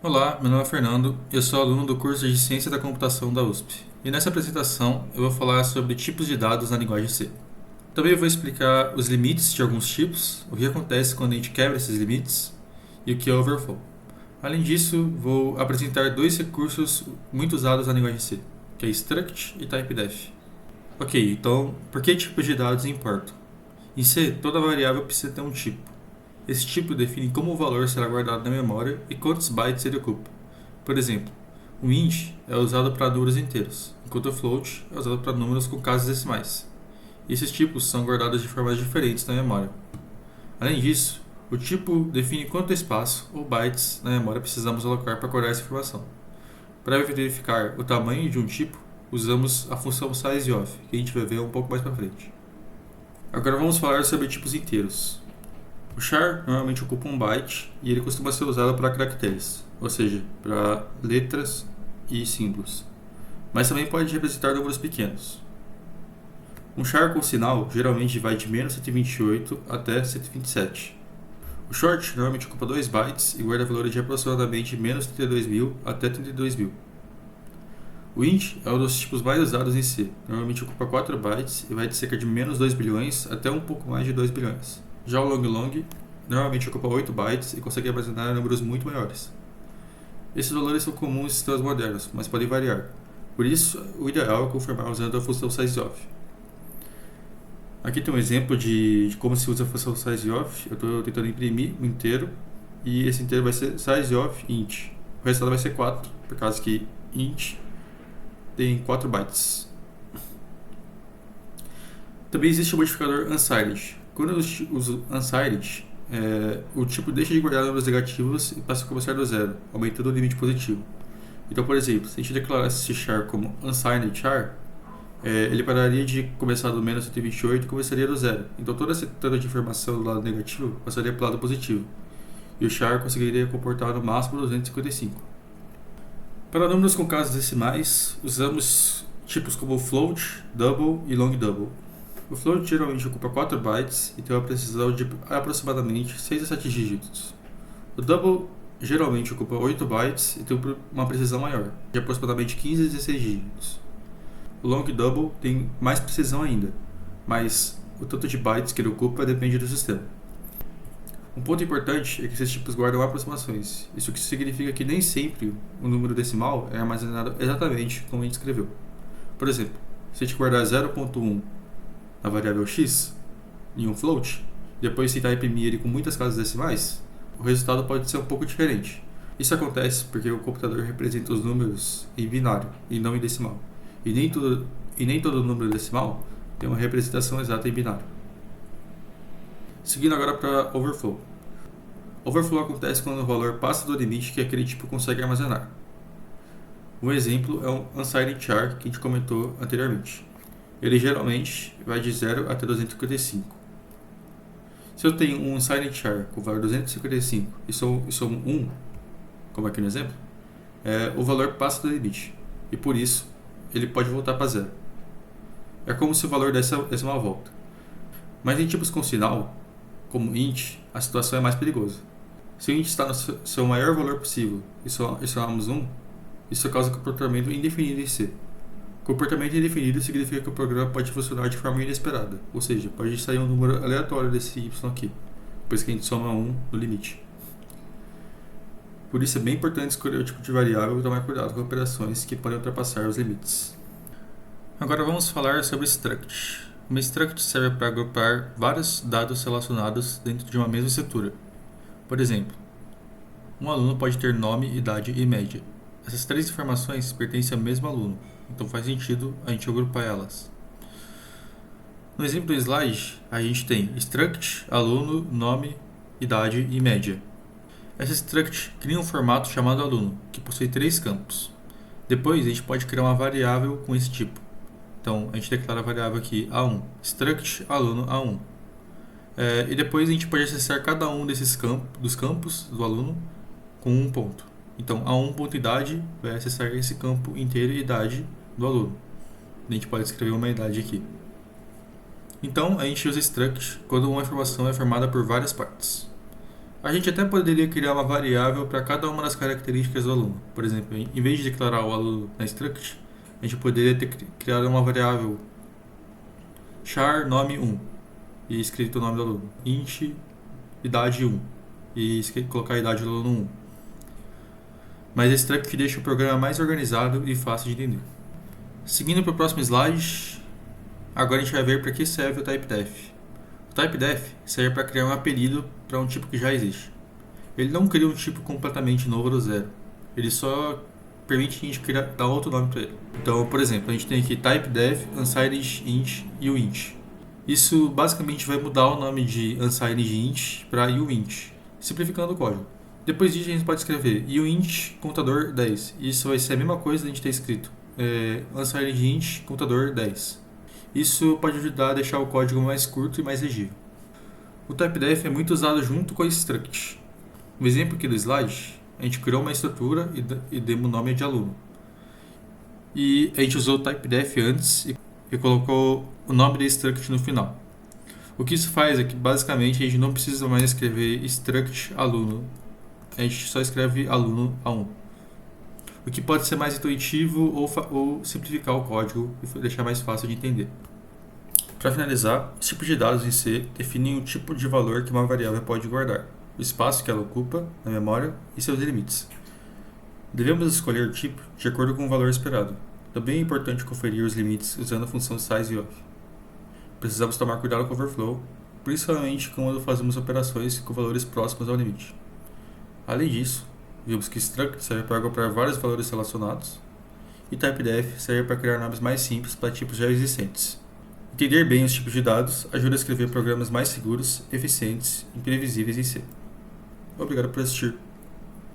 Olá, meu nome é Fernando, eu sou aluno do curso de Ciência da Computação da USP. E nessa apresentação eu vou falar sobre tipos de dados na linguagem C. Também eu vou explicar os limites de alguns tipos, o que acontece quando a gente quebra esses limites e o que é overflow. Além disso, vou apresentar dois recursos muito usados na linguagem C, que é struct e typedef. Ok, então por que tipos de dados importam? Em C, toda variável precisa ter um tipo. Esse tipo define como o valor será guardado na memória e quantos bytes ele ocupa. Por exemplo, o int é usado para números inteiros, enquanto o float é usado para números com casas decimais. E esses tipos são guardados de formas diferentes na memória. Além disso, o tipo define quanto espaço ou bytes na memória precisamos alocar para guardar essa informação. Para verificar o tamanho de um tipo, usamos a função sizeof, que a gente vai ver um pouco mais para frente. Agora vamos falar sobre tipos inteiros. O char normalmente ocupa um byte e ele costuma ser usado para caracteres, ou seja, para letras e símbolos, mas também pode representar números pequenos. Um char com sinal geralmente vai de menos 128 até 127. O short normalmente ocupa 2 bytes e guarda valores de aproximadamente menos 32.000 até 32.000. O int é um dos tipos mais usados em C, normalmente ocupa 4 bytes e vai de cerca de menos 2 bilhões até um pouco mais de 2 bilhões. Já o long normalmente ocupa 8 bytes e consegue armazenar números muito maiores. Esses valores são comuns em sistemas modernos, mas podem variar. Por isso, o ideal é confirmar usando a função sizeof. Aqui tem um exemplo de como se usa a função sizeof. Eu estou tentando imprimir um inteiro e esse inteiro vai ser sizeof int. O resultado vai ser 4, por causa que int tem 4 bytes. Também existe o modificador unsigned. Quando eu uso unsigned, o tipo deixa de guardar números negativos e passa a começar do zero, aumentando o limite positivo. Então, por exemplo, se a gente declarasse esse char como unsigned char, ele pararia de começar do menos 128 e começaria do zero. Então toda essa entrada de informação do lado negativo passaria para o lado positivo. E o char conseguiria comportar no máximo 255. Para números com casas decimais, usamos tipos como float, double e long double. O float geralmente ocupa 4 bytes e tem uma precisão de aproximadamente 6 a 7 dígitos. O double geralmente ocupa 8 bytes e tem uma precisão maior, de aproximadamente 15 a 16 dígitos. O long double tem mais precisão ainda, mas o tanto de bytes que ele ocupa depende do sistema. Um ponto importante é que esses tipos guardam aproximações, isso que significa que nem sempre o número decimal é armazenado exatamente como a gente escreveu. Por exemplo, se a gente guardar 0.1 na variável x em um float, depois tentar imprimir ele com muitas casas decimais, o resultado pode ser um pouco diferente. Isso acontece porque o computador representa os números em binário e não em decimal, e nem todo número decimal tem uma representação exata em binário. Seguindo agora para overflow. Overflow acontece quando o valor passa do limite que aquele tipo consegue armazenar. Um exemplo é um unsigned char que a gente comentou anteriormente. Ele geralmente vai de 0 até 255. Se eu tenho um unsigned char com valor 255 e sou 1, como aqui no exemplo, o valor passa do limite e por isso ele pode voltar para zero. É como se o valor desse uma volta. Mas em tipos com sinal, como int, a situação é mais perigosa. Se o int está no seu maior valor possível e somamos 1, isso causa comportamento indefinido em C. Comportamento indefinido significa que o programa pode funcionar de forma inesperada, ou seja, pode sair um número aleatório desse y aqui, depois que a gente soma 1 no limite. Por isso é bem importante escolher o tipo de variável e tomar cuidado com operações que podem ultrapassar os limites. Agora vamos falar sobre struct. Uma struct serve para agrupar vários dados relacionados dentro de uma mesma estrutura. Por exemplo, um aluno pode ter nome, idade e média. Essas três informações pertencem ao mesmo aluno, então faz sentido a gente agrupar elas. No exemplo do slide, a gente tem struct, aluno, nome, idade e média. Essa struct cria um formato chamado aluno, que possui três campos. Depois a gente pode criar uma variável com esse tipo. Então a gente declara a variável aqui A1, struct aluno A1. E depois a gente pode acessar cada um dos campos do aluno com um ponto. Então A1.idade vai acessar esse campo inteiro e idade do aluno. A gente pode escrever uma idade aqui. Então a gente usa struct quando uma informação é formada por várias partes. A gente até poderia criar uma variável para cada uma das características do aluno. Por exemplo, em vez de declarar o aluno na struct, a gente poderia ter criado uma variável char nome 1 e escrito o nome do aluno, int idade 1 e colocar a idade do aluno 1. Mas esse struct deixa o programa mais organizado e fácil de entender. Seguindo para o próximo slide, agora a gente vai ver para que serve o typedef. O typedef serve para criar um apelido para um tipo que já existe. Ele não cria um tipo completamente novo do zero. Ele só permite a gente dar outro nome para ele. Então, por exemplo, a gente tem aqui typedef, unsigned int e uint. Isso basicamente vai mudar o nome de unsigned int para uint, simplificando o código. Depois disso a gente pode escrever uint contador 10. Isso vai ser a mesma coisa que a gente ter escrito unsigned int contador 10. Isso pode ajudar a deixar o código mais curto e mais legível. O typedef é muito usado junto com o struct. No exemplo aqui do slide, a gente criou uma estrutura e demos o nome de aluno. E a gente usou o typedef antes e colocou o nome da struct no final. O que isso faz é que basicamente a gente não precisa mais escrever struct aluno. A gente só escreve aluno A1. O que pode ser mais intuitivo ou simplificar o código e deixar mais fácil de entender. Para finalizar, os tipos de dados em C definem o tipo de valor que uma variável pode guardar, o espaço que ela ocupa na memória e seus limites. Devemos escolher o tipo de acordo com o valor esperado. Também é importante conferir os limites usando a função size e of. Precisamos tomar cuidado com o overflow, principalmente quando fazemos operações com valores próximos ao limite. Além disso, vimos que struct serve para agrupar vários valores relacionados e typedef serve para criar nomes mais simples para tipos já existentes. Entender bem os tipos de dados ajuda a escrever programas mais seguros, eficientes e previsíveis em C. Obrigado por assistir.